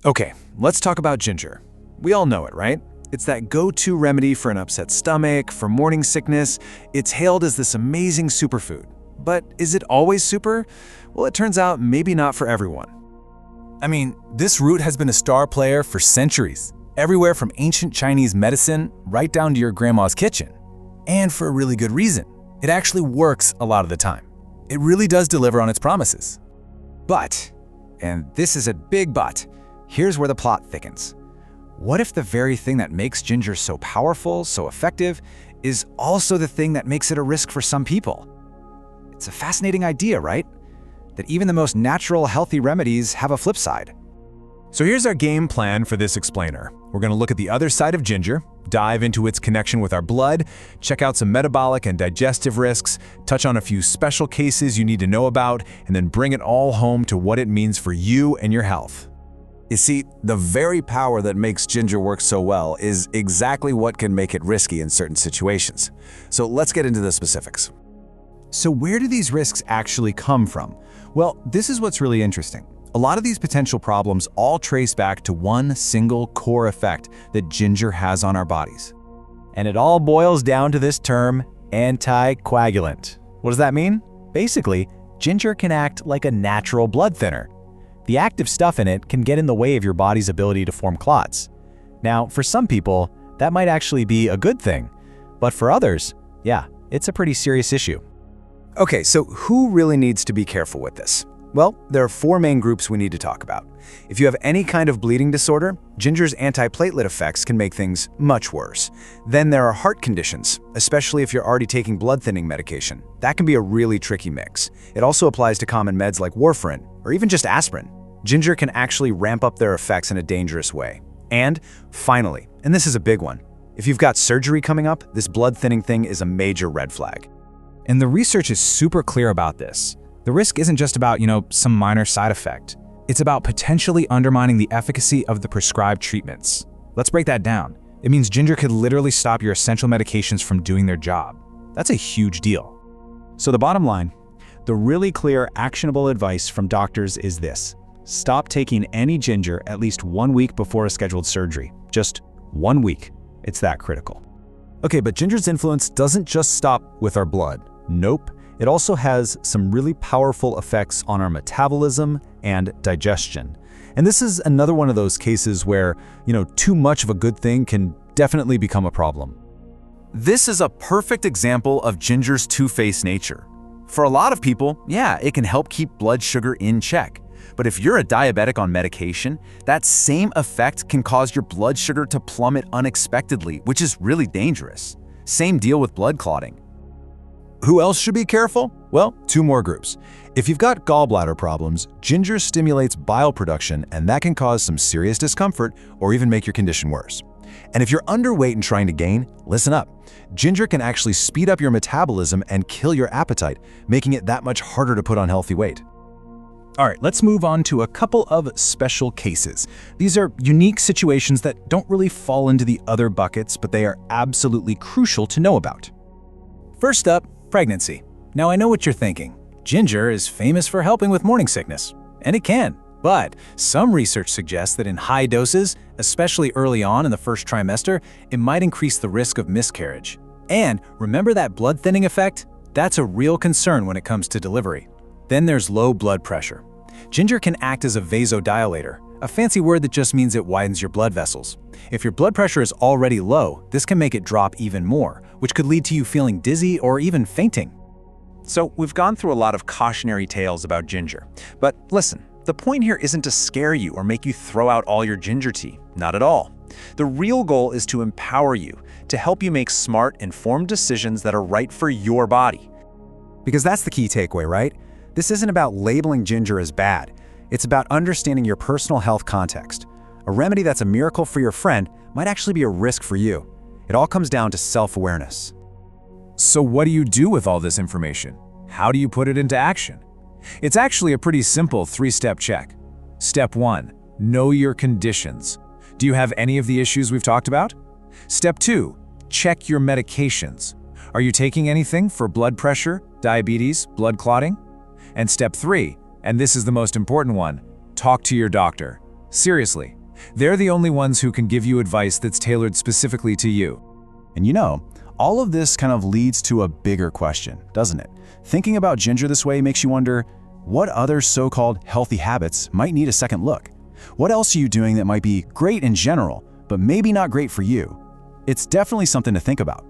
Okay, let's talk about ginger. We all know it, right? It's that go-to remedy for an upset stomach, for morning sickness. It's hailed as this amazing superfood. But is it always super? Well, it turns out maybe not for everyone. I mean, this root has been a star player for centuries, everywhere from ancient Chinese medicine right down to your grandma's kitchen. And for a really good reason. It actually works a lot of the time. It really does deliver on its promises. But, and this is a big but, here's where the plot thickens. What if the very thing that makes ginger so powerful, so effective, is also the thing that makes it a risk for some people? It's a fascinating idea, right? That even the most natural, healthy remedies have a flip side. So here's our game plan for this explainer. We're going to look at the other side of ginger, dive into its connection with our blood, check out some metabolic and digestive risks, touch on a few special cases you need to know about, and then bring it all home to what it means for you and your health. You see, the very power that makes ginger work so well is exactly what can make it risky in certain situations. So let's get into the specifics. So where do these risks actually come from? Well, this is what's really interesting. A lot of these potential problems all trace back to one single core effect that ginger has on our bodies. And it all boils down to this term, anticoagulant. What does that mean? Basically, ginger can act like a natural blood thinner. The active stuff in it can get in the way of your body's ability to form clots. Now, for some people, that might actually be a good thing. But for others, yeah, it's a pretty serious issue. Okay, so who really needs to be careful with this? Well, there are four main groups we need to talk about. If you have any kind of bleeding disorder, ginger's antiplatelet effects can make things much worse. Then there are heart conditions, especially if you're already taking blood thinning medication. That can be a really tricky mix. It also applies to common meds like warfarin, or even just aspirin. Ginger can actually ramp up their effects in a dangerous way. And finally, and this is a big one, if you've got surgery coming up, this blood thinning thing is a major red flag. And the research is super clear about this. The risk isn't just about, some minor side effect. It's about potentially undermining the efficacy of the prescribed treatments. Let's break that down. It means ginger could literally stop your essential medications from doing their job. That's a huge deal. So the bottom line, the really clear, actionable advice from doctors is this. Stop taking any ginger at least 1 week before a scheduled surgery. Just 1 week. It's that critical. Okay, but ginger's influence doesn't just stop with our blood. Nope. It also has some really powerful effects on our metabolism and digestion. And this is another one of those cases where, too much of a good thing can definitely become a problem. This is a perfect example of ginger's two-faced nature. For a lot of people, yeah, it can help keep blood sugar in check. But if you're a diabetic on medication, that same effect can cause your blood sugar to plummet unexpectedly, which is really dangerous. Same deal with blood clotting. Who else should be careful? Well, two more groups. If you've got gallbladder problems, ginger stimulates bile production, and that can cause some serious discomfort or even make your condition worse. And if you're underweight and trying to gain, listen up. Ginger can actually speed up your metabolism and kill your appetite, making it that much harder to put on healthy weight. All right, let's move on to a couple of special cases. These are unique situations that don't really fall into the other buckets, but they are absolutely crucial to know about. First up, pregnancy. Now I know what you're thinking. Ginger is famous for helping with morning sickness, and it can. But some research suggests that in high doses, especially early on in the first trimester, it might increase the risk of miscarriage. And remember that blood thinning effect? That's a real concern when it comes to delivery. Then there's low blood pressure. Ginger can act as a vasodilator, a fancy word that just means it widens your blood vessels. If your blood pressure is already low, this can make it drop even more, which could lead to you feeling dizzy or even fainting. So we've gone through a lot of cautionary tales about ginger. But listen, the point here isn't to scare you or make you throw out all your ginger tea. Not at all. The real goal is to empower you, to help you make smart, informed decisions that are right for your body. Because that's the key takeaway, right? This isn't about labeling ginger as bad. It's about understanding your personal health context. A remedy that's a miracle for your friend might actually be a risk for you. It all comes down to self-awareness. So what do you do with all this information? How do you put it into action? It's actually a pretty simple 3-step check. Step 1, know your conditions. Do you have any of the issues we've talked about? Step 2, check your medications. Are you taking anything for blood pressure, diabetes, blood clotting? And step 3, and this is the most important one, talk to your doctor. Seriously, they're the only ones who can give you advice that's tailored specifically to you. And all of this kind of leads to a bigger question, doesn't it? Thinking about ginger this way makes you wonder, what other so-called healthy habits might need a second look? What else are you doing that might be great in general, but maybe not great for you? It's definitely something to think about.